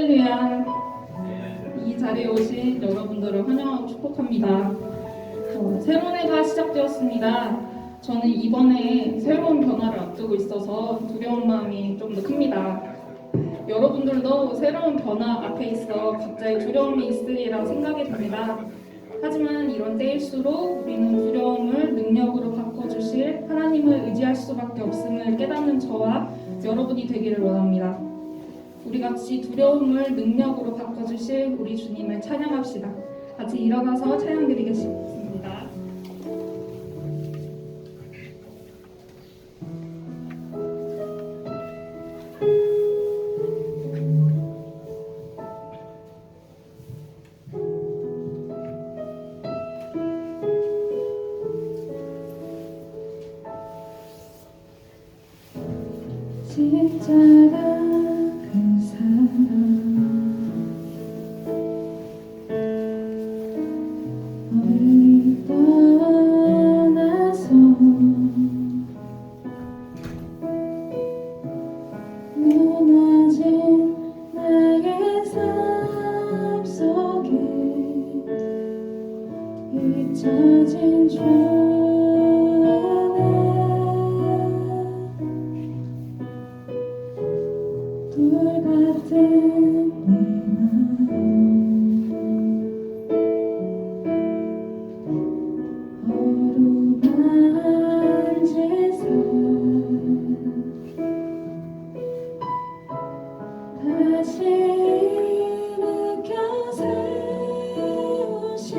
세례를 위한 이 자리에 오신 여러분들을 환영하고 축복합니다. 새로운 해가 시작되었습니다. 저는 이번에 새로운 변화를 앞두고 있어서 두려운 마음이 좀 더 큽니다. 여러분들도 새로운 변화 앞에 있어 각자의 두려움이 있으리라 생각이 듭니다. 하지만 이런 때일수록 우리는 두려움을 능력으로 바꿔주실 하나님을 의지할 수밖에 없음을 깨닫는 저와 여러분이 되기를 원합니다. 우리 같이 두려움을 능력으로 바꿔주실 우리 주님을 찬양합시다. 같이 일어나서 찬양 드리겠습니다. 십자가 그 사랑 멀리 떠나서 무너진 나의 삶 속에 잊혀진 주 돌같은 내 마음 어루만지사 다시 일으켜 세우신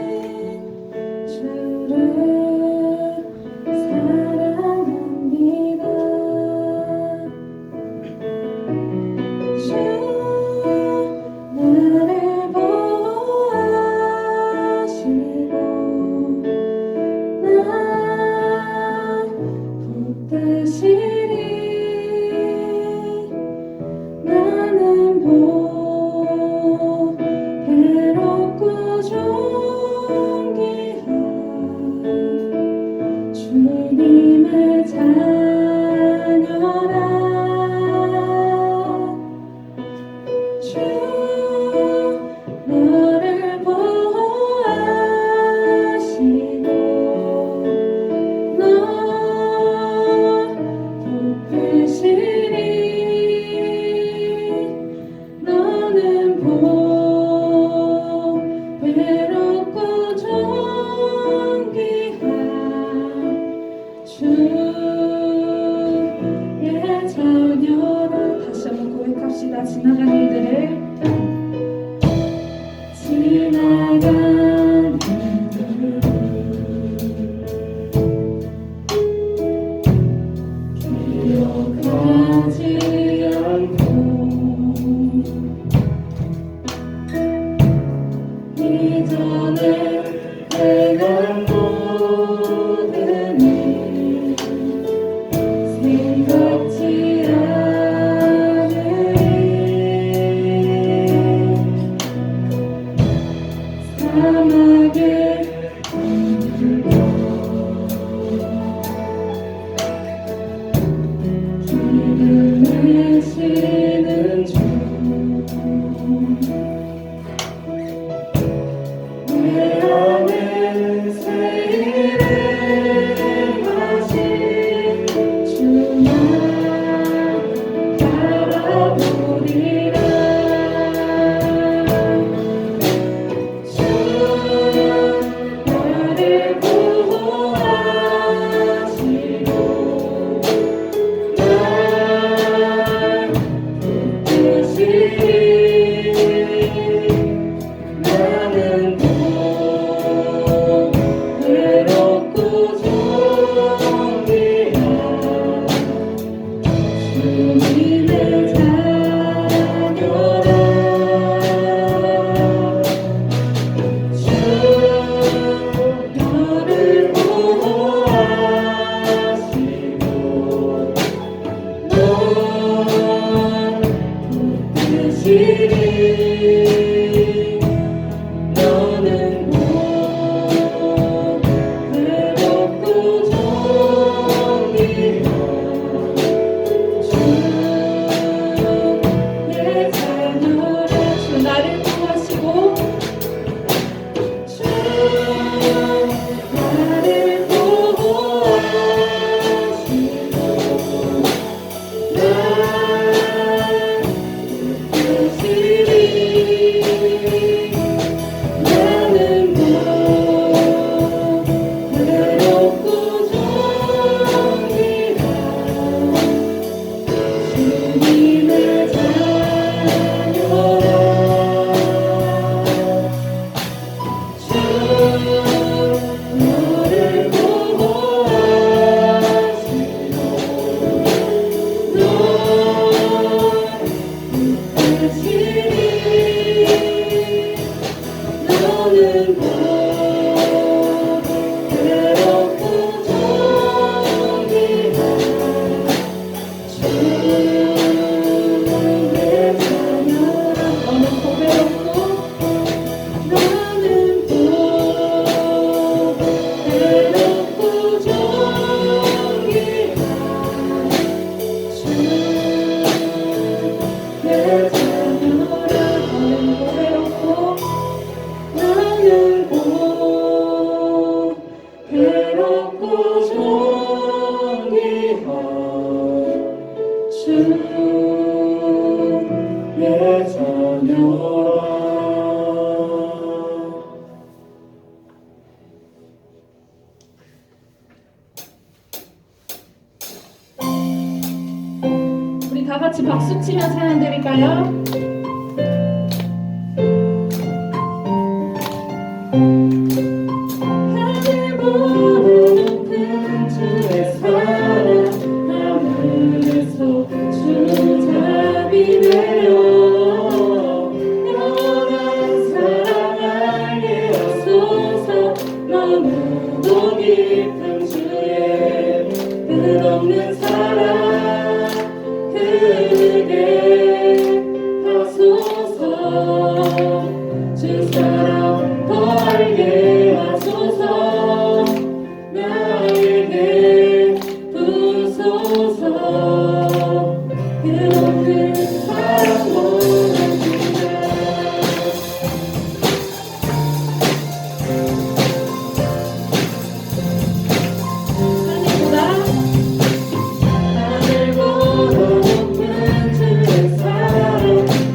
주를 사랑합니다. 주 나를 보호하시고 날 붙드시리. 나는 괴롭고 존귀한 주님의 자녀라. 주 너를 보호하시고 널 붙드시리. 너는 괴롭고 존귀한 주의 자녀라. 다시 한번 고백합시다. 지나간 일들을 기억하지 않고 이전에 내가 모든 일 생각지 않으리. 다 같이 박수 치며 찬양 드릴까요? 하늘보다 높은 주의 사랑 하늘에서 주 자비 내려 영원한 사랑 알게 하소서 너무도 깊은 주의 끝없는 사랑 크게 하소서 주 사랑 더 알게 하소서 나에게 부소서 끝없는 사랑 원합니다 하늘보다 높은 주의 사랑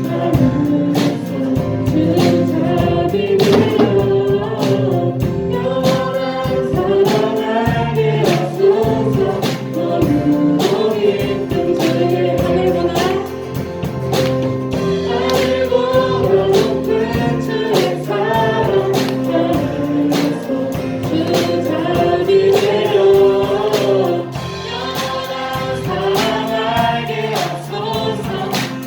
하늘에서 주 자비 내려 영원한 사랑 알게 하소서 너무도 깊은 주의 하늘보다 높은 주의 사랑 하늘에서 주 자비 내려 영원한 사랑 알게 하소서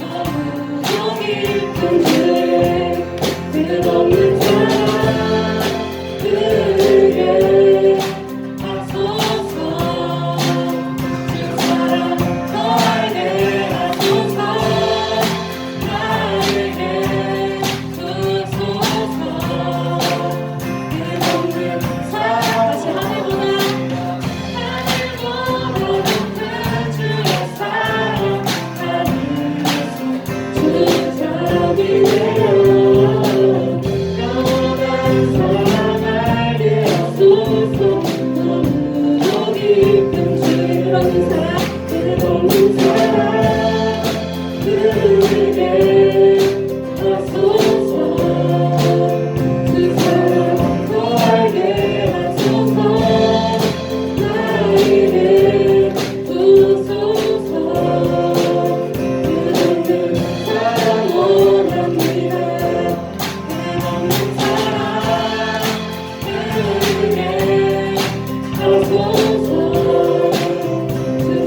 너무도 깊은 주의 끝없는 사랑 크게 하소서 주 사랑 더 알게 하소서 나에게 주소서 끝없는 사랑 다시 하늘보다 높은 주의 사랑 하늘에서 주 자비 내려 영원한 사랑 알게 하소서 너무도 깊은 주의 끝없는 사랑 끝없는 사랑 크게 하소서 그 사랑 더 알게 하소서 나에게 부소서 끝없는 사랑 원합니다 끝없는 사랑 크게 하소서 그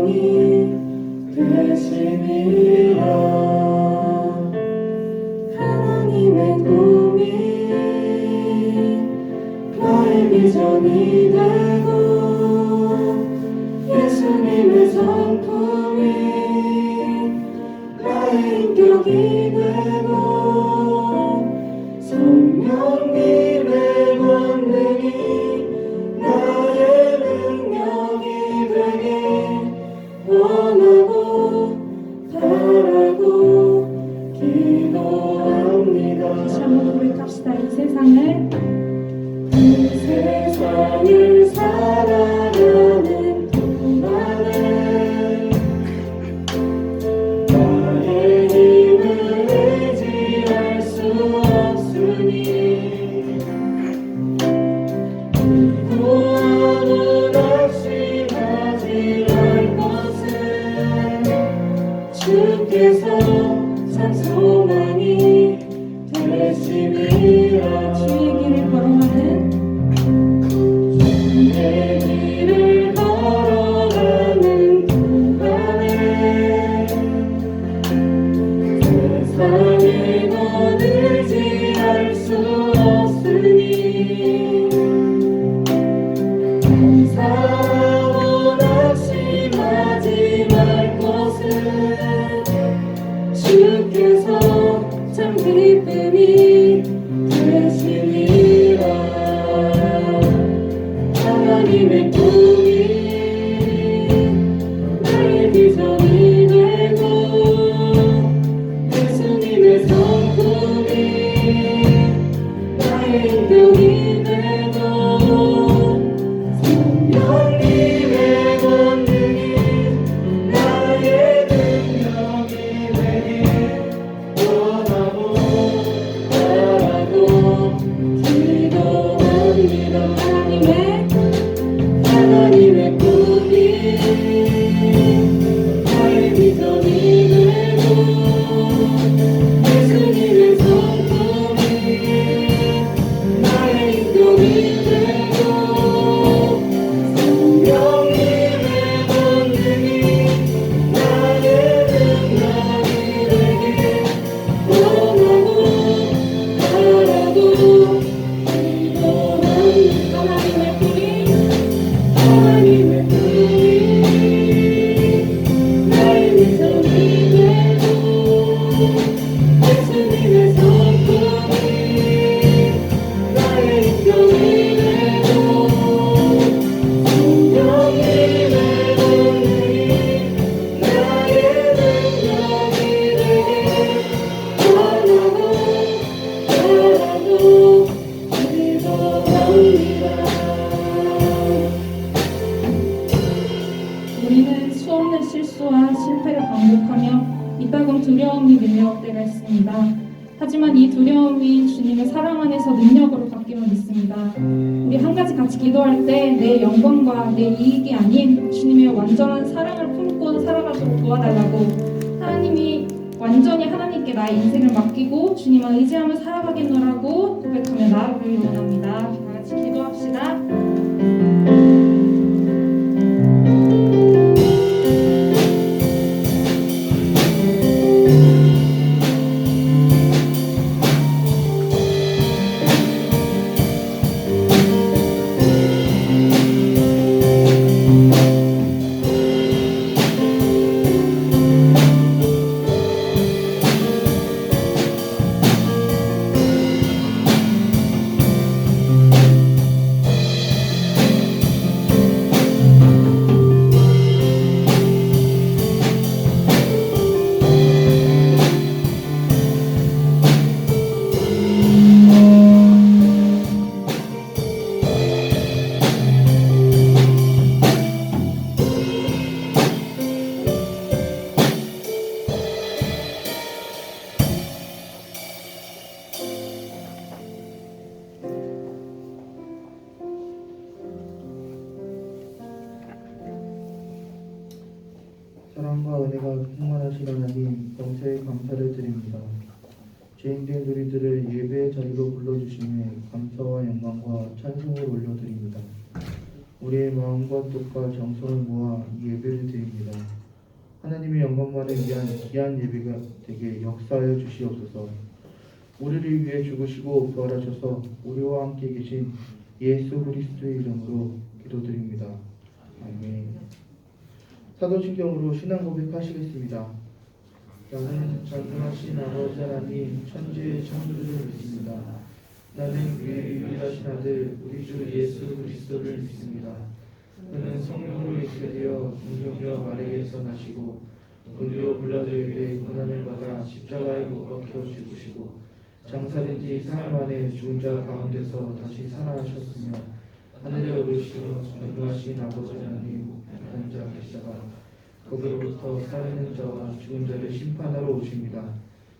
비전이 되심이라. 하나님의 꿈이 나의 비전이 되고 예수님의 성품이 나의 인격이 되고 성령님의 권능이 나의 능력이 되길 원하고 바라고 기도합니다. 다시 한번 고백합시다. 이 세상을 살아가는 동안에 나의 힘을 의지할 수 없으니 구원을 낙심하지 말 것은 주께서 참 소망이 되심이라. 주의 길을 걸어가는 동안에 세상에 넌 의지할 수 없으니 감사하고 낙심하지 말 것은 주께서 참 기쁨이 되시니라. 하나님의 꿈이 나의 비전이 되고 예수님의 성품이 나의 인격이 되고 성령님의 권능이 나의 능력이 되길 원하고 바라고 기도합니다. 하나님의 꿈이 나의 비전이 되고 예수님의 성품이 나의 인격이 되고 성령님의 권능이 나의 능력이 되길 원하고 바라고 기도합니다. 하나님의 꿈이 나의 비전이 되고 예수님의 성품이 나의 인격이 되고 성령님의 권능이 나의 능력이 되길 원하고 바라고 기도합니다. 우리는 수없는 실수와 실패를 반복하며 이따금 두려움이 밀려올 때가 있습니다. 하지만 이 두려움이 주님의 사랑 안에서 능력으로 바뀌면 믿습니다. 우리 한 가지 같이 기도할 때 내 영광과 내 이익이 아닌 주님의 완전한 사랑을 품고 살아가도록 도와달라고, 하나님이 완전히 하나님께 나의 인생을 맡기고 주님을 의지하며 살아가겠노라고 고백하며 나아가길 원합니다. 다 같이 기도합시다. 사랑과 은혜가 충만하신 하나님, 범사에 감사를 드립니다. 죄인된 우리들을 예배의 자리로 불러주심에 감사와 영광과 찬송을 올려드립니다. 우리의 마음과 뜻과 정성을 모아 이 예배를 드립니다. 하나님의 영광만을 위한 귀한 예배가 되게 역사하여 주시옵소서. 우리를 위해 죽으시고 부활하셔서 우리와 함께 계신 예수 그리스도의 이름으로 기도드립니다. 아멘. 사도신경으로 신앙 고백하시겠습니다. 나는 전능하신 아버지 하나님 천지의 창조주를 믿습니다. 나는 그의 유일하신 아들 우리 주 예수 그리스도를 믿습니다. 그는 성령으로 잉태되어 동정녀 마리아에서 나시고 본디오 빌라도에게 고난을 받아 십자가에 못 박혀 죽으시고 장사된 지 사흘 만에 죽은 자 가운데서 다시 살아나셨으며 하늘에 오르시어 전능하신 아버지 하나님 하나님 자 계시다가 거기로부터 살아있는 자와 죽은 자를 심판하러 오십니다.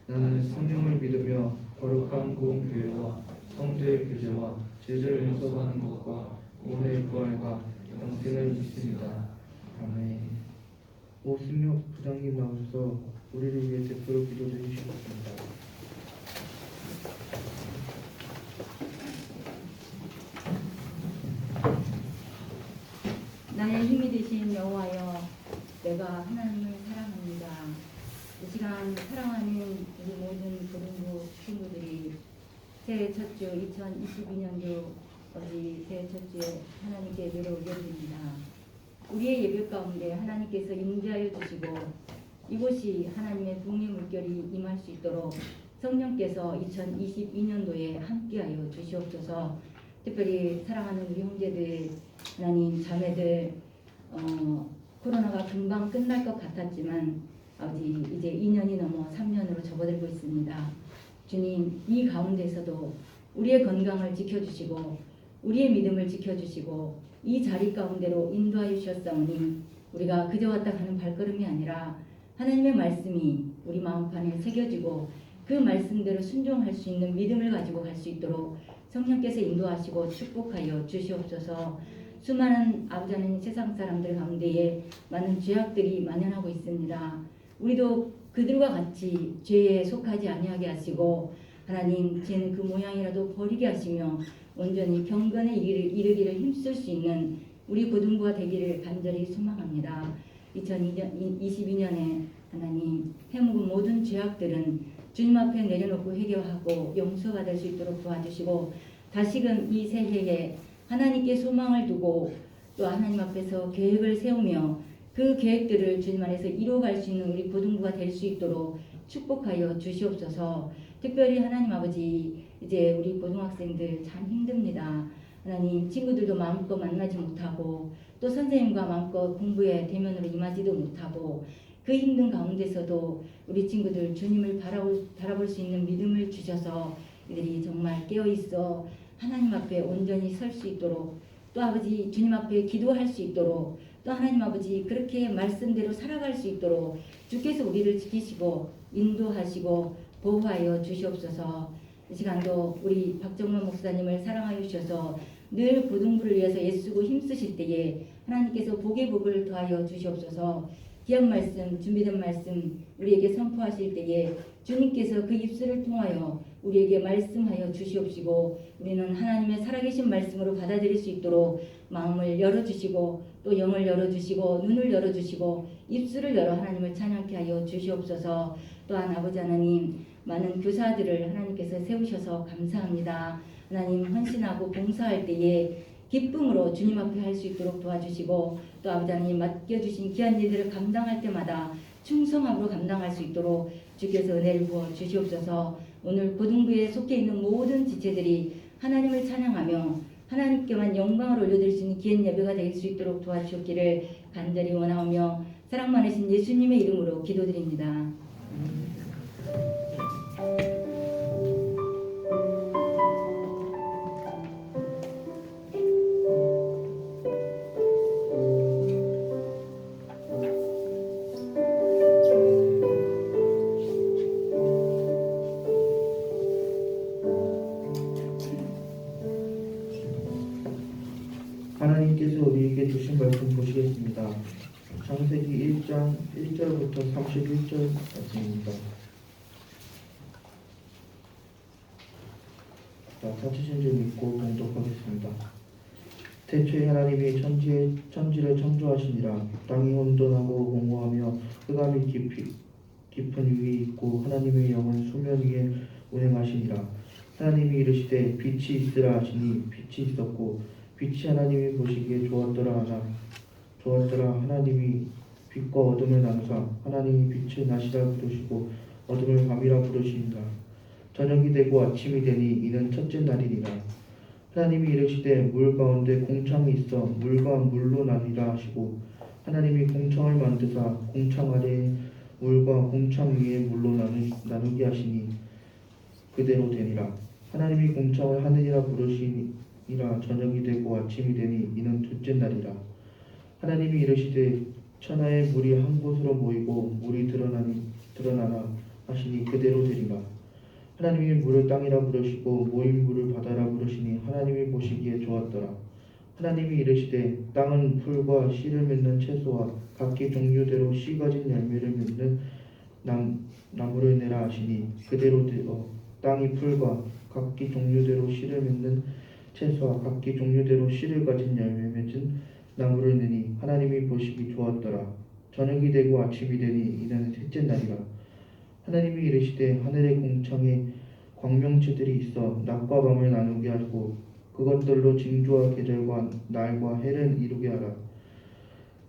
나는 성령을 믿으며 거룩한 공교회와 성도의 교제와 죄를 용서받는 것과 오늘의 부활과 영생을 믿습니다. 아멘. 오승혁 부장님 나오셔서 우리를 위해 대표로 기도해 주시겠습니다. 나의 힘이 되신 여호와여, 내가 하나님을 사랑합니다. 이 시간 사랑하는 우리 모든 고등부 친구들이 새해 첫 주 2022년도 어제 새해 첫 주에 하나님께 예배를 올려드립니다. 우리의 예배 가운데 하나님께서 임재하여 주시고 이곳이 하나님의 복의 물결이 임할 수 있도록 성령께서 2022년도에 함께하여 주시옵소서. 특별히 사랑하는 우리 형제들, 하나님 자매들, 코로나가 금방 끝날 것 같았지만 아버지 이제 2년이 넘어 3년으로 접어들고 있습니다. 주님, 이 가운데서도 우리의 건강을 지켜주시고 우리의 믿음을 지켜주시고 이 자리 가운데로 인도하여 주셨사오니 우리가 그저 왔다 가는 발걸음이 아니라 하나님의 말씀이 우리 마음판에 새겨지고 그 말씀대로 순종할 수 있는 믿음을 가지고 갈 수 있도록 성령께서 인도하시고 축복하여 주시옵소서. 수많은 아버지 하나님 세상 사람들 가운데에 많은 죄악들이 만연하고 있습니다. 우리도 그들과 같이 죄에 속하지 아니하게 하시고 하나님 죄는 그 모양이라도 버리게 하시며 온전히 경건에 이르기를 힘쓸 수 있는 우리 고등부가 되기를 간절히 소망합니다. 2022년에 하나님 해묵은 모든 죄악들은 주님 앞에 내려놓고 회개하고 용서받을 수 있도록 도와주시고 다시금 이 새해에 하나님께 소망을 두고 또 하나님 앞에서 계획을 세우며 그 계획들을 주님 안에서 이루어갈 수 있는 우리 고등부가 될 수 있도록 축복하여 주시옵소서. 특별히 하나님 아버지 이제 우리 고등학생들 참 힘듭니다. 하나님 친구들도 마음껏 만나지 못하고 또 선생님과 마음껏 공부에 대면으로 임하지도 못하고 그 힘든 가운데서도 우리 친구들 주님을 바라볼 수 있는 믿음을 주셔서 이들이 정말 깨어있어 하나님 앞에 온전히 설 수 있도록 또 아버지 주님 앞에 기도할 수 있도록 또 하나님 아버지 그렇게 말씀대로 살아갈 수 있도록 주께서 우리를 지키시고 인도하시고 보호하여 주시옵소서. 이 시간도 우리 박정문 목사님을 사랑하여 주셔서 늘 고등부를 위해서 애쓰고 힘쓰실 때에 하나님께서 복의 복을 더하여 주시옵소서. 귀한 말씀, 준비된 말씀 우리에게 선포하실 때에 주님께서 그 입술을 통하여 우리에게 말씀하여 주시옵시고 우리는 하나님의 살아계신 말씀으로 받아들일 수 있도록 마음을 열어주시고 또 영을 열어주시고 눈을 열어주시고 입술을 열어 하나님을 찬양케 하여 주시옵소서. 또한 아버지 하나님 많은 교사들을 하나님께서 세우셔서 감사합니다. 하나님 헌신하고 봉사할 때에 기쁨으로 주님 앞에 할 수 있도록 도와주시고 또 아버지 하나님 맡겨주신 귀한 일들을 감당할 때마다 충성함으로 감당할 수 있도록 주께서 은혜를 부어 주시옵소서. 오늘 고등부에 속해 있는 모든 지체들이 하나님을 찬양하며 하나님께만 영광을 올려드릴 수 있는 귀한 예배가 될 수 있도록 도와주셨기를 간절히 원하오며 사랑 많으신 예수님의 이름으로 기도드립니다. 하나님께서 우리에게 주신 말씀 보시겠습니다. 창세기 1장 1절부터 31절 말씀입니다. 자, 찾으신 줄 믿고 봉독하겠습니다. 태초에 하나님이 천지를 창조하시니라. 땅이 혼돈하고 공고하며 흑암이 깊은 위에 있고 하나님의 영은 수면 위에 운행하시니라. 하나님이 이르시되 빛이 있으라 하시니 빛이 있었고 빛이 하나님이 보시기에 좋았더라 하나님이 빛과 어둠을 나누사 하나님이 빛을 낮이라 부르시고 어둠을 밤이라 부르시니라. 저녁이 되고 아침이 되니 이는 첫째 날이니라. 하나님이 이르시되 물 가운데 공창이 있어 물과 물로 나뉘라 하시고 하나님이 공창을 만드사 공창 아래에 물과 공창 위에 물로 나누게 하시니 그대로 되니라. 하나님이 공창을 하늘이라 부르시니라. 저녁이 되고 아침이 되니 이는 둘째 날이라. 하나님이 이르시되 천하의 물이 한 곳으로 모이고 물이 드러나라 하시니 그대로 되리라. 하나님이 물을 땅이라 부르시고 모인 물을 바다라 부르시니 하나님이 보시기에 좋았더라. 하나님이 이르시되 땅은 풀과 씨를 맺는 채소와 각기 종류대로 씨 가진 열매를 맺는 나무를 내라 하시니 그대로 되어 땅이 풀과 각기 종류대로 씨를 맺는 채소와 각기 종류대로 씨를 가진 열매 맺은 나무를 내니 하나님이 보시기 좋았더라. 저녁이 되고 아침이 되니 이는 셋째 날이라. 하나님이 이르시되 하늘의 공창에 광명체들이 있어 낮과 밤을 나누게 하고 그것들로 징조와 계절과 날과 해를 이루게 하라.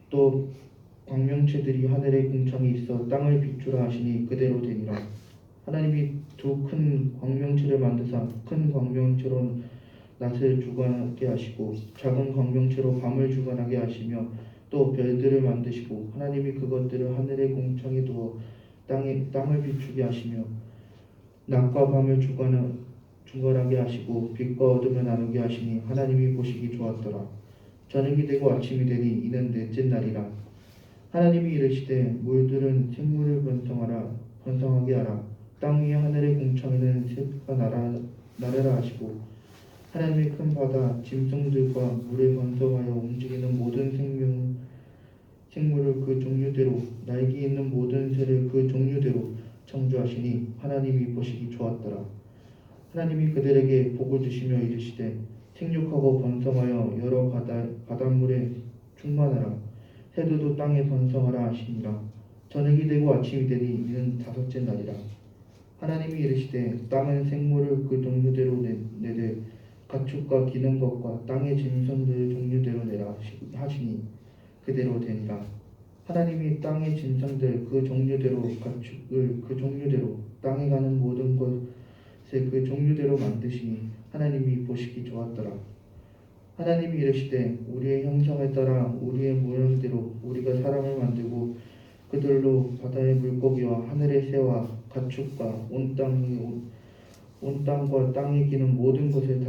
또 광명체들이 하늘의 공창에 있어 땅을 비추라 하시니 그대로 되니라. 하나님이 두 큰 광명체를 만드사 큰 광명체로 낮을 주관하게 하시고 작은 광명체로 밤을 주관하게 하시며 또 별들을 만드시고 하나님이 그것들을 하늘의 공창에 두어 땅을 비추게 하시며 낮과 밤을 주관하게 하시고 빛과 어둠을 나누게 하시니 하나님이 보시기 좋았더라. 저녁이 되고 아침이 되니 이는 넷째 날이라. 하나님이 이르시되 물들은 생물을 번성하게 하라. 땅 위에 하늘의 공창에는 새가 나르라 하시고 하나님의 큰 바다 짐승들과 물에 번성하여 움직이는 모든 생물을 그 종류대로 날개 있는 모든 새를 그 종류대로 창조하시니 하나님이 보시기 좋았더라. 하나님이 그들에게 복을 주시며 이르시되 생육하고 번성하여 여러 바닷물에 충만하라. 해도도 땅에 번성하라 하시니라. 저녁이 되고 아침이 되니 이는 다섯째 날이라. 하나님이 이르시되 땅은 생물을 그 종류대로 내되 가축과 기는 것과 땅의 짐승들을 종류대로 내라 하시니 그대로 되니라. 하나님이 땅의 짐승들 그 종류대로 가축을 그 종류대로 땅에 가는 모든 것에 그 종류대로 만드시니 하나님이 보시기 좋았더라. 하나님이 이르시되 우리의 형상을 따라 우리의 모양대로 우리가 사람을 만들고 그들로 바다의 물고기와 하늘의 새와 가축과 온 땅과 땅에 기는 모든 것을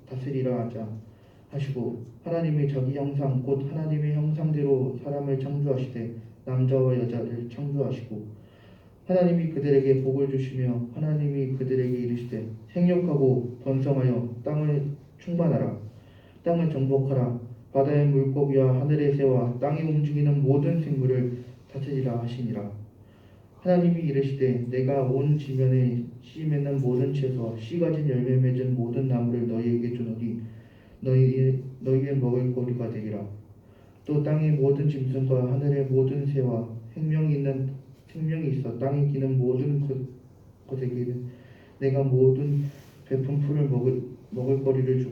다스리라 하자 하시고 하나님이 자기 형상 곧 하나님의 형상대로 사람을 창조하시되 남자와 여자를 창조하시고 하나님이 그들에게 복을 주시며 하나님이 그들에게 이르시되 생육하고 번성하여 땅을 충만하라. 땅을 정복하라. 바다의 물고기와 하늘의 새와 땅에 움직이는 모든 생물을 다스리라 하시니라. 하나님이 이르시되 내가 온 지면에 씨 맺는 모든 채소와 씨 가진 열매 맺은 모든 나무를 너희에게 주노니 너희의 먹을 거리가 되리라. 또 땅의 모든 짐승과 하늘의 모든 새와 생명이 있어 땅에 기는 모든 것에게는 내가 모든 베푼 풀을 먹을 거리를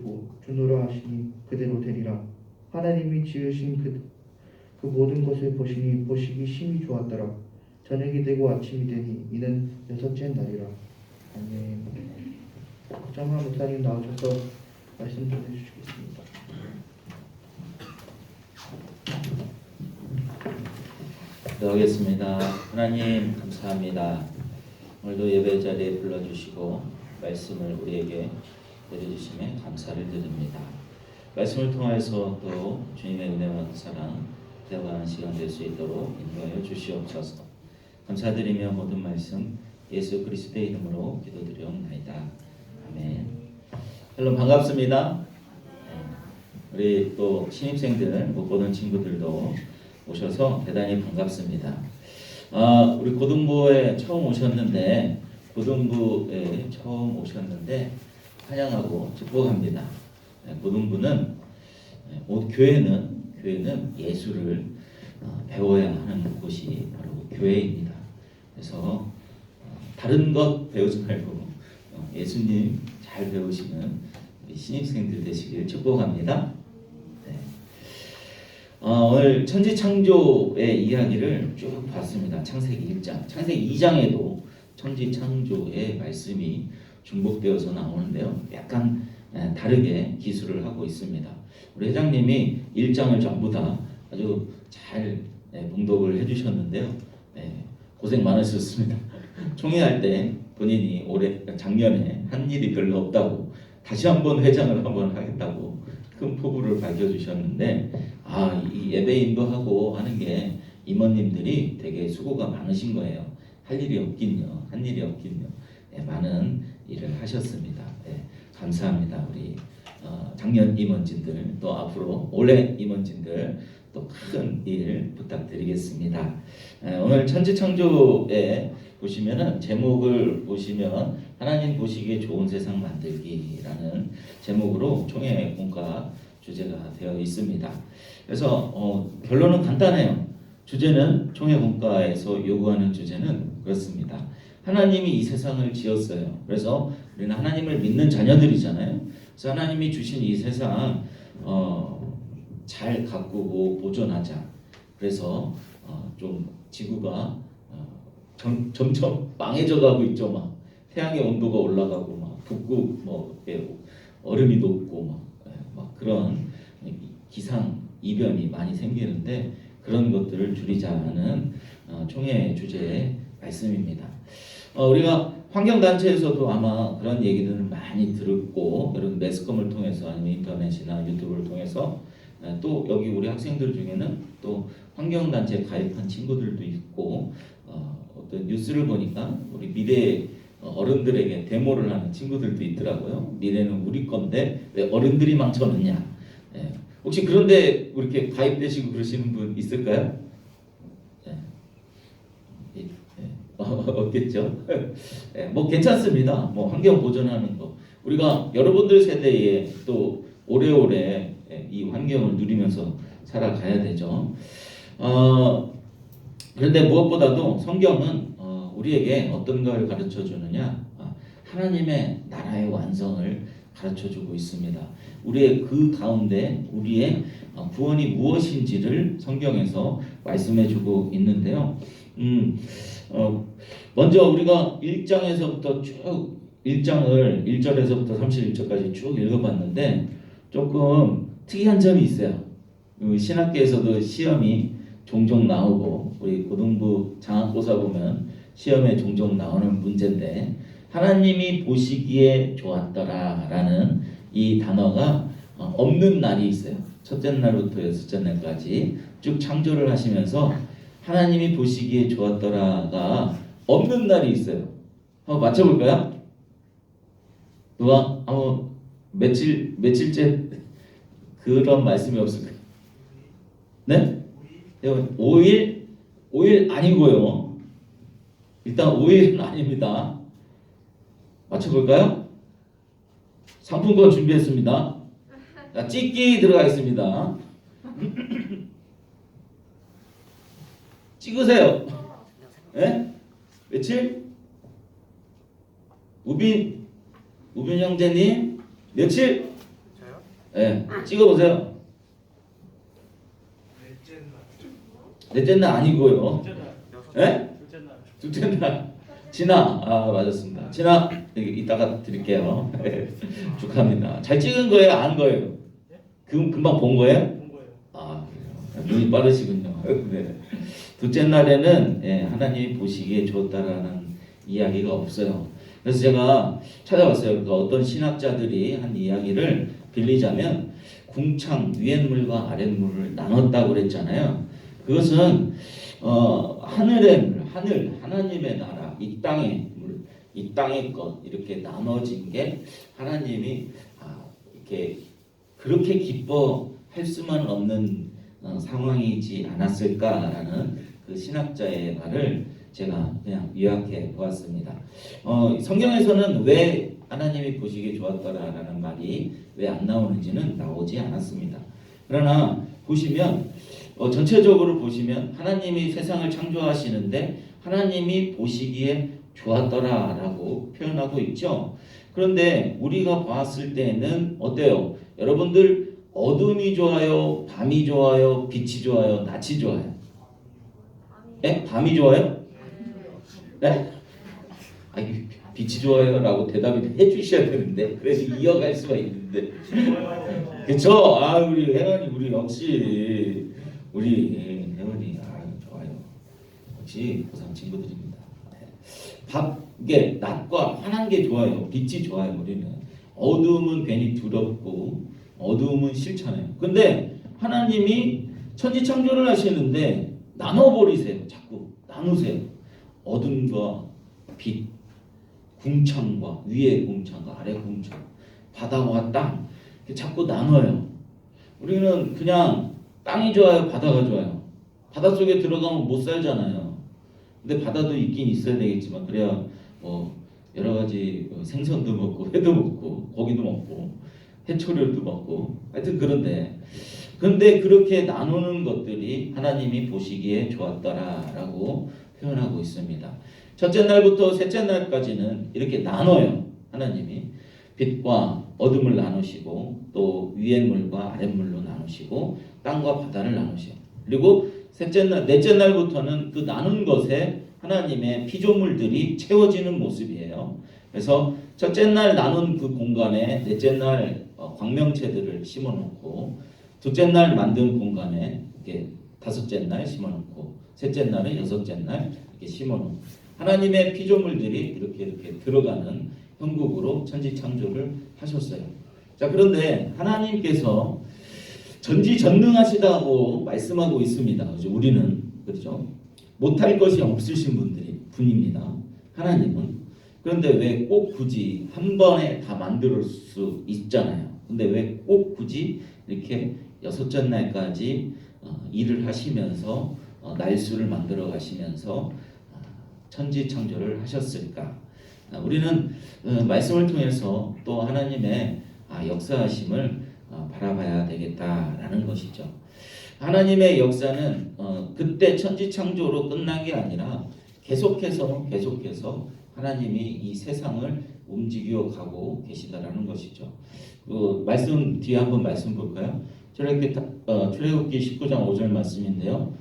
주노라 하시니 그대로 되리라. 하나님이 지으신 그 모든 것을 보시기 심히 좋았더라. 저녁이 되고 아침이 되니 이는 여섯째 날이라. 아멘. 정한 목사님 나오셔서 말씀 좀 해주시겠습니다. 기도하겠습니다. 하나님 감사합니다. 오늘도 예배 자리에 불러주시고 말씀을 우리에게 내려주심에 감사를 드립니다. 말씀을 통해서 또 주님의 은혜와 사랑 대화하는 시간 될 수 있도록 인도하여 주시옵소서. 감사드리며 모든 말씀 예수 그리스도의 이름으로 기도드리옵나이다. 아멘. 여러분 반갑습니다. 우리 또 신입생들 못 보는 친구들도 오셔서 대단히 반갑습니다. 우리 고등부에 처음 오셨는데 환영하고 축복합니다. 고등부는 교회는 예수를 배워야 하는 곳이 바로 교회입니다. 그래서 다른 것 배우지 말고 예수님 잘 배우시는 우리 신입생들 되시길 축복합니다. 네. 오늘 천지창조의 이야기를 쭉 봤습니다. 창세기 1장, 창세기 2장에도 천지창조의 말씀이 중복되어서 나오는데요. 약간 다르게 기술을 하고 있습니다. 우리 회장님이 1장을 전부 다 아주 잘 봉독을 해주셨는데요. 고생 많으셨습니다. 총회할 때 본인이 작년에 한 일이 별로 없다고 다시 한번 회장을 한번 하겠다고 큰 포부를 밝혀주셨는데 이 예배 인도하고 하는 게 임원님들이 되게 수고가 많으신 거예요. 할 일이 없긴요. 많은 일을 하셨습니다. 감사합니다. 우리 작년 임원진들 또 앞으로 올해 임원진들 또 큰 일 부탁드리겠습니다. 오늘 천지창조에 보시면은 제목을 보시면 하나님 보시기에 좋은 세상 만들기라는 제목으로 총회 공과 주제가 되어 있습니다. 그래서 결론은 간단해요. 주제는 총회 공과에서 요구하는 주제는 그렇습니다. 하나님이 이 세상을 지었어요. 그래서 우리는 하나님을 믿는 자녀들이잖아요. 그래서 하나님이 주신 이 세상 잘 가꾸고 보존하자. 그래서 좀 지구가 점점 망해져 가고 있죠. 막 태양의 온도가 올라가고 막 북극 얼음이 녹고 막 그런 기상 이변이 많이 생기는데 그런 것들을 줄이자는 총회 주제의 말씀입니다. 우리가 환경단체에서도 아마 그런 얘기들을 많이 들었고 이런 매스컴을 통해서 아니면 인터넷이나 유튜브를 통해서 또 여기 우리 학생들 중에는 또 환경단체에 가입한 친구들도 있고 어떤 뉴스를 보니까 우리 미래 어른들에게 데모를 하는 친구들도 있더라고요. 미래는 우리 건데 왜 어른들이 망쳐놓냐. 혹시 그런데 이렇게 가입되시고 그러시는 분 있을까요? 없겠죠. 뭐 괜찮습니다. 뭐 환경 보존하는 거 우리가 여러분들 세대에 또 오래오래 이 환경을 누리면서 살아가야 되죠. 그런데 무엇보다도 성경은 우리에게 어떤 걸 가르쳐 주느냐? 하나님의 나라의 완성을 가르쳐 주고 있습니다. 우리의 그 가운데 우리의 구원이 무엇인지를 성경에서 말씀해 주고 있는데요. 먼저 우리가 1장에서부터 쭉 1장을 1절에서부터 31절까지 쭉 읽어봤는데 조금 특이한 점이 있어요. 신학계에서도 시험이 종종 나오고 우리 고등부 장학고사 보면 시험에 종종 나오는 문제인데 하나님이 보시기에 좋았더라라는 이 단어가 없는 날이 있어요. 첫째 날부터 여섯째 날까지 쭉 창조를 하시면서 하나님이 보시기에 좋았더라가 없는 날이 있어요. 한번 맞춰볼까요? 누가 한번 며칠째 그런 말씀이 없을까요? 네? 5일 아니고요. 일단 5일은 아닙니다. 맞춰볼까요? 상품권 준비했습니다. 자, 찍기 들어가겠습니다. 찍으세요. 네? 며칠? 우빈 형제님 며칠? 저요? 네, 찍어보세요. 넷째 날 아니고요. 네? 둘째 날. 진아, 맞았습니다. 진아, 이따가 드릴게요. 축하합니다. 잘 찍은 거예요? 안 거예요? 금방 본 거예요? 그래요. 눈이 빠르시군요. 네. 둘째 날에는 하나님이 보시기에 좋았다라는 이야기가 없어요. 그래서 제가 찾아봤어요. 그러니까 어떤 신학자들이 한 이야기를 빌리자면 궁창 위엔물과 아랫물을 나눴다고 그랬잖아요. 그것은 하나님의 나라, 이 땅의 물, 이 땅의 것 이렇게 나눠진 게 하나님이 이렇게 그렇게 기뻐할 수만 없는 상황이지 않았을까라는 그 신학자의 말을 제가 그냥 요약해 보았습니다. 성경에서는 왜 하나님이 보시기에 좋았더라라는 말이 왜 안 나오는지는 나오지 않았습니다. 그러나 보시면 전체적으로 보시면 하나님이 세상을 창조하시는데 하나님이 보시기에 좋았더라라고 표현하고 있죠. 그런데 우리가 봤을 때는 어때요? 여러분들 어둠이 좋아요? 밤이 좋아요? 빛이 좋아요? 낮이 좋아요? 네? 밤이 좋아요? 네? 빛이 좋아요? 라고 대답을 해주셔야 되는데 그래서 이어갈 수가 있는데 그쵸? 우리 혜원이 우리 역시 우리 혜원이 좋아요. 역시 고3 친구들입니다. 이게 낮과 환한 게 좋아요. 빛이 좋아요. 우리는 어두움은 괜히 두렵고 어두움은 싫잖아요. 근데 하나님이 천지창조를 하시는데 나눠버리세요. 자꾸 나누세요. 어둠과 빛, 궁창과 위의 궁창과 아래 궁창, 바다와 땅 자꾸 나눠요. 우리는 그냥 땅이 좋아요, 바다가 좋아요. 바다 속에 들어가면 못 살잖아요. 근데 바다도 있긴 있어야 되겠지만 그래야 여러 가지 생선도 먹고 회도 먹고 고기도 먹고 해초류도 먹고 하여튼 그런데 그렇게 나누는 것들이 하나님이 보시기에 좋았더라라고 표현하고 있습니다. 첫째 날부터 셋째 날까지는 이렇게 나눠요. 하나님이 빛과 어둠을 나누시고 또 위의 물과 아랫물로 나누시고 땅과 바다를 나누시고 그리고 넷째 날부터는 그 나눈 것에 하나님의 피조물들이 채워지는 모습이에요. 그래서 첫째 날 나눈 그 공간에 넷째 날 광명체들을 심어놓고 둘째 날 만든 공간에 이렇게 다섯째 날 심어놓고 셋째 날은 여섯째 날 이렇게 심어놓고 하나님의 피조물들이 이렇게 들어가는 형국으로 천지창조를 하셨어요. 자, 그런데 하나님께서 전지전능하시다고 말씀하고 있습니다. 그죠? 우리는 그렇죠? 못할 것이 없으신 분입니다. 하나님은. 그런데 왜 꼭 굳이 한 번에 다 만들 수 있잖아요. 근데 왜 꼭 굳이 이렇게 여섯째 날까지 일을 하시면서 날수를 만들어 가시면서 천지창조를 하셨을까? 우리는 말씀을 통해서 또 하나님의 역사하심을 바라봐야 되겠다라는 것이죠. 하나님의 역사는 그때 천지창조로 끝난 게 아니라 계속해서 하나님이 이 세상을 움직여 가고 계시다라는 것이죠. 그 말씀 뒤에 한번 말씀 볼까요? 출애굽기 19장 5절 말씀인데요.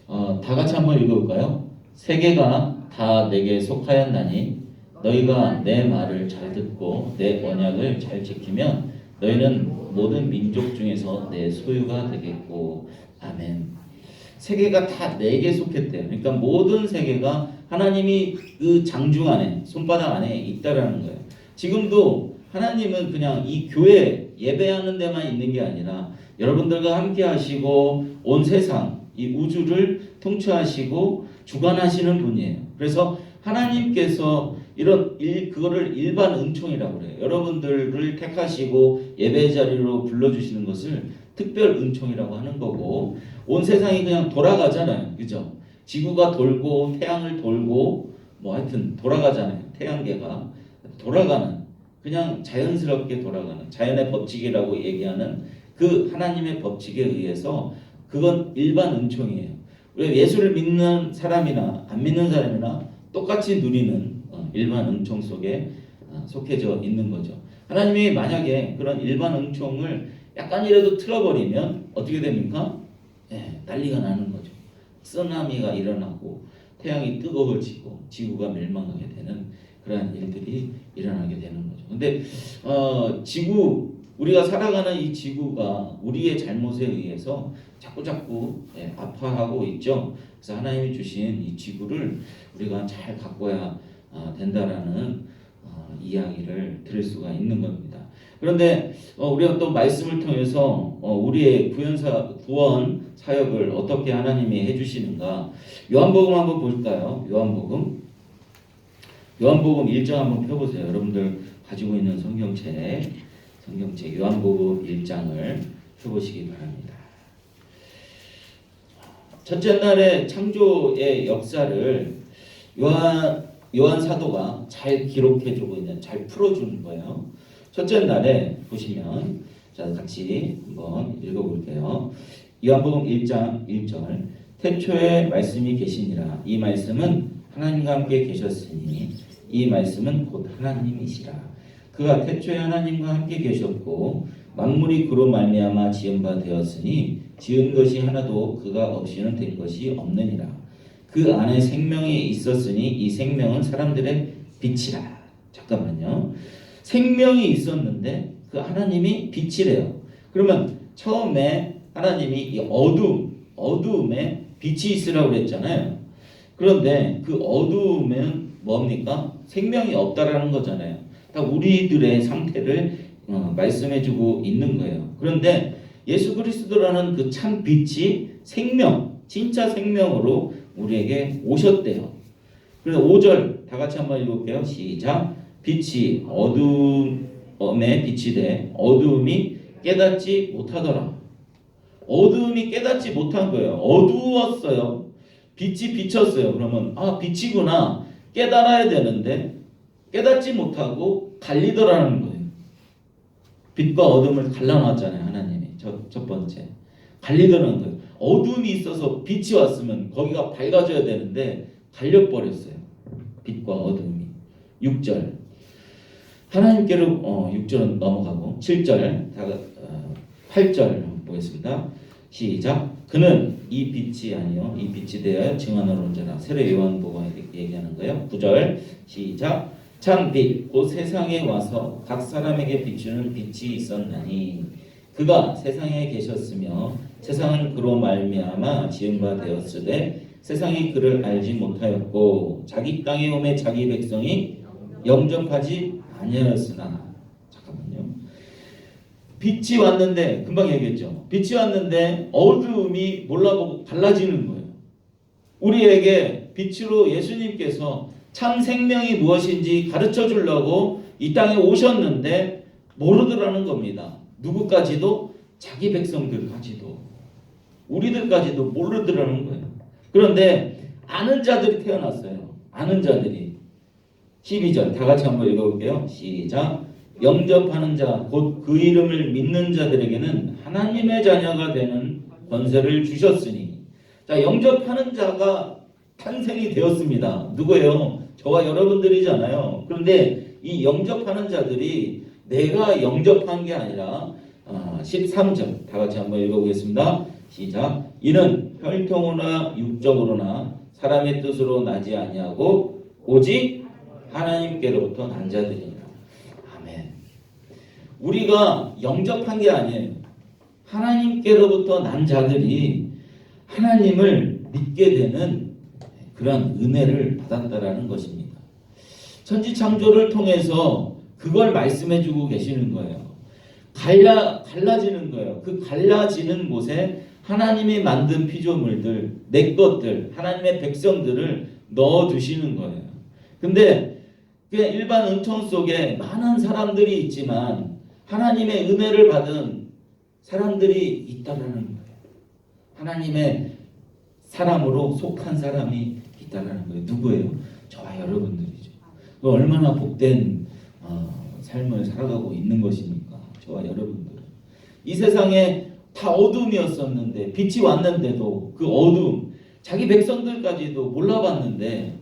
다 같이 한번 읽어볼까요? 세계가 다 내게 속하였나니 너희가 내 말을 잘 듣고 내 언약을 잘 지키면 너희는 모든 민족 중에서 내 소유가 되겠고 아멘. 세계가 다 내게 속했대요. 그러니까 모든 세계가 하나님이 그 장중 안에 손바닥 안에 있다라는 거예요. 지금도 하나님은 그냥 이 교회 예배하는 데만 있는 게 아니라 여러분들과 함께 하시고 온 세상 이 우주를 통치하시고 주관하시는 분이에요. 그래서 하나님께서 그거를 일반 은총이라고 그래요. 여러분들을 택하시고 예배 자리로 불러주시는 것을 특별 은총이라고 하는 거고 온 세상이 그냥 돌아가잖아요. 그죠? 지구가 돌고 태양을 돌고 하여튼 돌아가잖아요. 태양계가 돌아가는 그냥 자연스럽게 돌아가는 자연의 법칙이라고 얘기하는 그 하나님의 법칙에 의해서 그건 일반 은총이에요. 우리가 예수를 믿는 사람이나 안 믿는 사람이나 똑같이 누리는 일반 은총 속에 속해져 있는 거죠. 하나님이 만약에 그런 일반 은총을 약간이라도 틀어버리면 어떻게 됩니까? 난리가 나는 거죠. 쓰나미가 일어나고 태양이 뜨거워지고 지구가 멸망하게 되는 그러한 일들이 일어나게 되는 거죠. 근데 우리가 살아가는 이 지구가 우리의 잘못에 의해서 자꾸 아파하고 있죠. 그래서 하나님이 주신 이 지구를 우리가 잘 가꿔야 된다라는 이야기를 들을 수가 있는 겁니다. 그런데 우리가 또 말씀을 통해서 우리의 구원 사역을 어떻게 하나님이 해주시는가? 요한복음 한번 볼까요? 요한복음 1장 한번 펴보세요. 여러분들 가지고 있는 성경책 요한복음 1장을 펴보시기 바랍니다. 첫째 날의 창조의 역사를 요한 사도가 잘 기록해주고 있는, 잘 풀어주는 거예요. 첫째 날에 보시면 자, 같이 한번 읽어볼게요. 요한복음 1장 1절. 태초에 말씀이 계시니라. 이 말씀은 하나님과 함께 계셨으니 이 말씀은 곧 하나님이시라. 그가 태초에 하나님과 함께 계셨고 만물이 그로 말미암아 지은 바 되었으니 지은 것이 하나도 그가 없이는 된 것이 없느니라. 그 안에 생명이 있었으니 이 생명은 사람들의 빛이라. 잠깐만요. 생명이 있었는데 그 하나님이 빛이래요. 그러면 처음에 하나님이 이 어두움에 빛이 있으라고 그랬잖아요. 그런데 그 어두움은 뭡니까? 생명이 없다라는 거잖아요. 그러니까 우리들의 상태를 말씀해주고 있는 거예요. 그런데 예수 그리스도라는 그 참 빛이 생명, 진짜 생명으로 우리에게 오셨대요. 그래서 5절 다 같이 한번 읽을게요. 시작. 빛이 어두움에 빛이 돼 어두움이 깨닫지 못하더라. 어두움이 깨닫지 못한 거예요. 어두웠어요. 빛이 비쳤어요. 그러면 빛이구나 깨달아야 되는데 깨닫지 못하고 갈리더라는 거예요. 빛과 어둠을 갈라놨잖아요. 하나님이 첫 번째 갈리더라는 거예요. 어둠이 있어서 빛이 왔으면 거기가 밝아져야 되는데 갈려버렸어요. 빛과 어둠이. 6절 하나님께로 6절은 넘어가고 7절 8절 보겠습니다. 시작. 그는 이 빛이 아니요 이 빛이 되어 증언하러 온 자라. 세례 요한복음 얘기하는 거예요. 9절 시작. 참 빛 곧 세상에 와서 각 사람에게 비추는 빛이 있었나니 그가 세상에 계셨으며 세상은 그로 말미암아 지은 바 되었으되 세상이 그를 알지 못하였고 자기 땅에 오매 자기 백성이 영접하지 아니하였으나. 잠깐만요. 빛이 왔는데 금방 얘기했죠. 빛이 왔는데 어두움이 몰라보고 갈라지는 거예요. 우리에게 빛으로 예수님께서 참 생명이 무엇인지 가르쳐 주려고 이 땅에 오셨는데 모르더라는 겁니다. 누구까지도? 자기 백성들까지도 우리들까지도 모르더라는 거예요. 그런데 아는 자들이 태어났어요. 아는 자들이. 12절 다 같이 한번 읽어볼게요. 시작. 영접하는 자 곧 그 이름을 믿는 자들에게는 하나님의 자녀가 되는 권세를 주셨으니. 자, 영접하는 자가 탄생이 되었습니다. 누구예요? 저와 여러분들이잖아요. 그런데 이 영접하는 자들이 내가 영접한 게 아니라 13절 다 같이 한번 읽어보겠습니다. 시작. 이는 혈통으로나 육적으로나 사람의 뜻으로 나지 아니하고 오직 하나님께로부터 난 자들이니라. 아멘. 우리가 영접한 게 아니에요. 하나님께로부터 난 자들이 하나님을 믿게 되는 그런 은혜를 받았다라는 것입니다. 천지창조를 통해서 그걸 말씀해주고 계시는 거예요. 갈라지는 거예요. 그 갈라지는 곳에 하나님이 만든 피조물들, 내 것들, 하나님의 백성들을 넣어두시는 거예요. 근데 그냥 일반 은총 속에 많은 사람들이 있지만 하나님의 은혜를 받은 사람들이 있다라는 거예요. 하나님의 사람으로 속한 사람이 있다라는 거예요. 누구예요? 저와 여러분들이죠. 얼마나 복된 삶을 살아가고 있는 것입니까? 저와 여러분들은. 이 세상에 다 어둠이었었는데 빛이 왔는데도 그 어둠, 자기 백성들까지도 몰라봤는데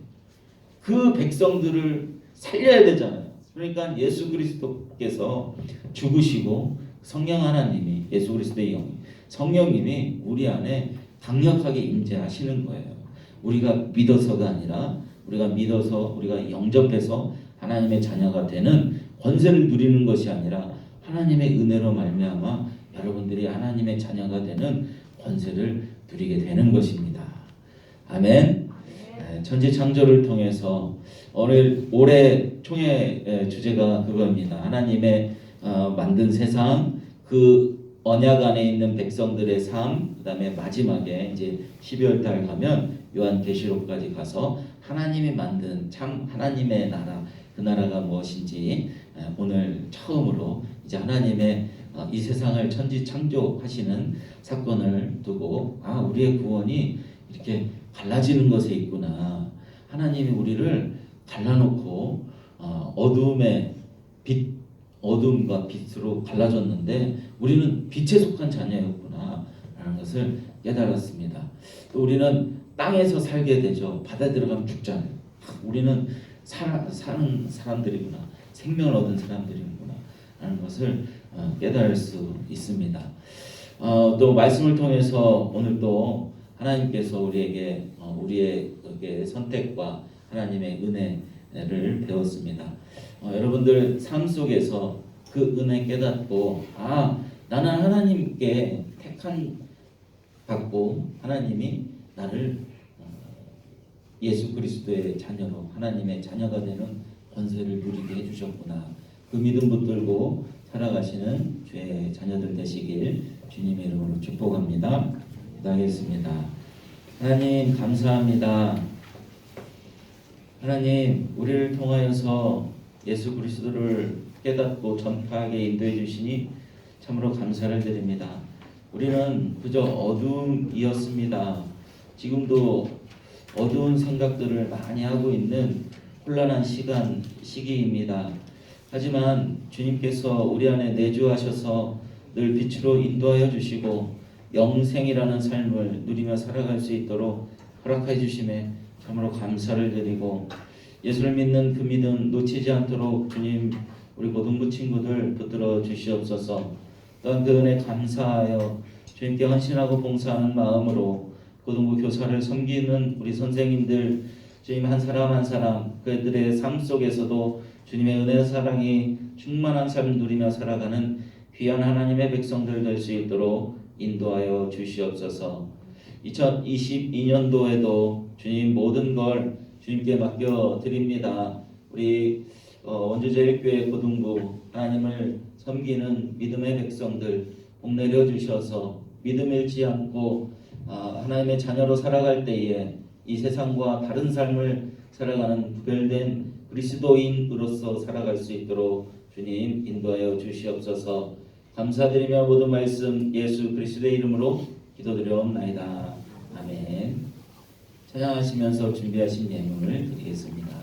그 백성들을 살려야 되잖아요. 그러니까 예수 그리스도께서 죽으시고 성령 하나님이, 예수 그리스도의 영, 성령님이 우리 안에 강력하게 임재하시는 거예요. 우리가 믿어서가 아니라 우리가 믿어서 우리가 영접해서 하나님의 자녀가 되는 권세를 누리는 것이 아니라 하나님의 은혜로 말미암아 여러분들이 하나님의 자녀가 되는 권세를 누리게 되는 것입니다. 아멘. 천지창조를 통해서 올해 총회 주제가 그겁니다. 하나님의 만든 세상, 그 언약 안에 있는 백성들의 삶, 그 다음에 마지막에 이제 12월 달 가면 요한계시록까지 가서 하나님이 만든 참 하나님의 나라, 그 나라가 무엇인지 오늘 처음으로 이제 하나님의 이 세상을 천지 창조하시는 사건을 두고 우리의 구원이 이렇게 갈라지는 것에 있구나. 하나님이 우리를 갈라놓고 어두움의 빛, 어둠과 빛으로 갈라졌는데 우리는 빛에 속한 자녀였구나 라는 것을 깨달았습니다. 또 우리는 땅에서 살게 되죠. 바다에 들어가면 죽잖아요. 우리는 사는 사람들이구나, 생명을 얻은 사람들이구나 라는 것을 깨달을 수 있습니다. 또 말씀을 통해서 오늘 또 하나님께서 우리에게 우리의 선택과 하나님의 은혜를 배웠습니다. 여러분들 삶 속에서 그 은혜 깨닫고 나는 하나님께 택한 받고 하나님이 나를 예수 그리스도의 자녀로 하나님의 자녀가 되는 권세를 누리게 해주셨구나. 그 믿음 붙들고 살아가시는 주의 자녀들 되시길 주님의 이름으로 축복합니다. 기도하겠습니다. 하나님 감사합니다. 하나님 우리를 통하여서 예수 그리스도를 깨닫고 전파하게 인도해 주시니 참으로 감사를 드립니다. 우리는 그저 어둠이었습니다. 지금도 어두운 생각들을 많이 하고 있는 혼란한 시기입니다. 하지만 주님께서 우리 안에 내주하셔서 늘 빛으로 인도하여 주시고 영생이라는 삶을 누리며 살아갈 수 있도록 허락해 주심에 참으로 감사를 드리고 예수를 믿는 그 믿음 놓치지 않도록 주님 우리 고등부 친구들 붙들어 주시옵소서. 또한 그 은혜 감사하여 주님께 헌신하고 봉사하는 마음으로 고등부 교사를 섬기는 우리 선생님들 주님 한 사람 한 사람 그들의 삶 속에서도 주님의 은혜 사랑이 충만한 삶을 누리며 살아가는 귀한 하나님의 백성들 될 수 있도록 인도하여 주시옵소서. 2022년도에도 주님 모든 걸 주님께 맡겨 드립니다. 우리 원주제일교회 고등부 하나님을 섬기는 믿음의 백성들 복 내려 주셔서 믿음 잃지 않고 하나님의 자녀로 살아갈 때에 이 세상과 다른 삶을 살아가는 구별된 그리스도인으로서 살아갈 수 있도록 주님 인도하여 주시옵소서. 감사드리며 모든 말씀 예수 그리스도의 이름으로 기도드려옵나이다. 아멘. 찬양하시면서 준비하신 예물을 드리겠습니다.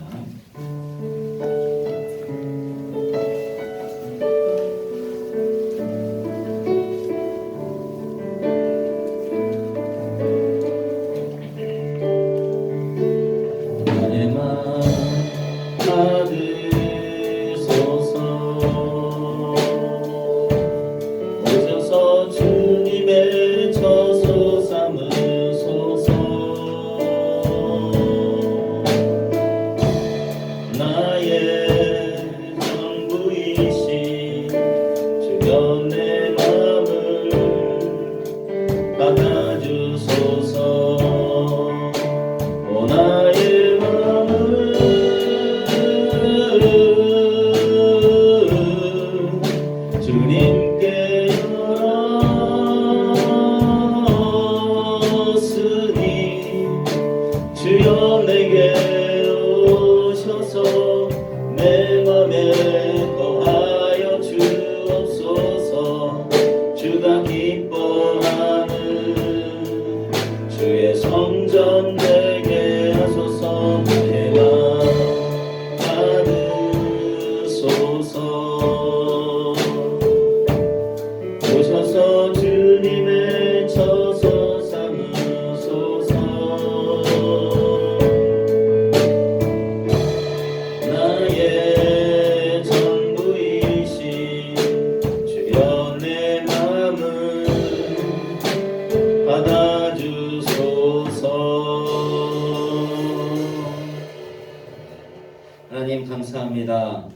하나님 감사합니다.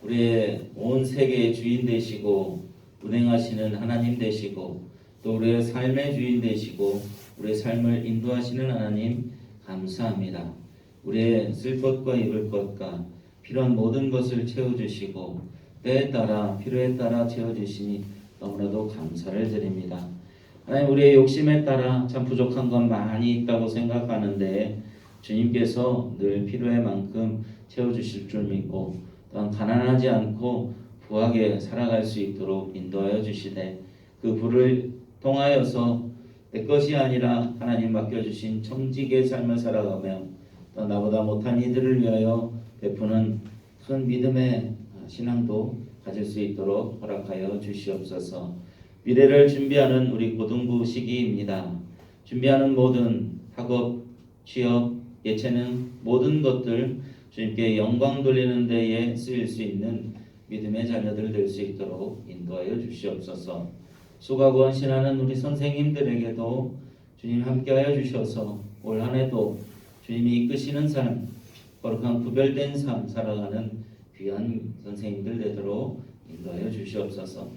우리의 온 세계의 주인 되시고 운행하시는 하나님 되시고 또 우리의 삶의 주인 되시고 우리의 삶을 인도하시는 하나님 감사합니다. 우리의 쓸 것과 입을 것과 필요한 모든 것을 채워주시고 때에 따라 필요에 따라 채워주시니 너무나도 감사를 드립니다. 하나님 우리의 욕심에 따라 참 부족한 건 많이 있다고 생각하는데 주님께서 늘 필요의 만큼 채워주실 줄 믿고 또한 가난하지 않고 부하게 살아갈 수 있도록 인도하여 주시되 그 부를 통하여서 내 것이 아니라 하나님 맡겨주신 청지기의 삶을 살아가며 또 나보다 못한 이들을 위하여 베푸는 큰 믿음의 신앙도 가질 수 있도록 허락하여 주시옵소서. 미래를 준비하는 우리 고등부 시기입니다. 준비하는 모든 학업, 취업, 예체능 모든 것들 주님께 영광 돌리는 데에 쓰일 수 있는 믿음의 자녀들 될 수 있도록 인도하여 주시옵소서. 수고하고 헌신하는 우리 선생님들에게도 주님 함께하여 주셔서 올 한 해도 주님이 이끄시는 삶, 거룩한 구별된 삶 살아가는 귀한 선생님들 되도록 인도하여 주시옵소서.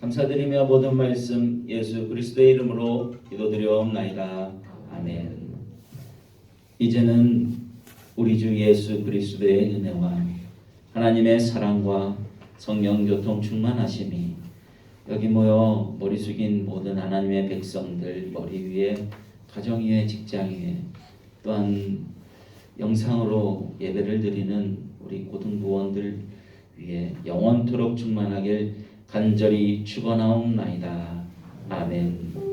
감사드리며 모든 말씀 예수 그리스도의 이름으로 기도드려옵나이다. 아멘. 이제는 우리 주 예수 그리스도의 은혜와 하나님의 사랑과 성령 교통 충만하심이 여기 모여 머리 숙인 모든 하나님의 백성들 머리 위에, 가정 위에, 직장 위에, 또한 영상으로 예배를 드리는 우리 고등부원들 위에 영원토록 충만하길 간절히 축원하옵나이다. 아멘.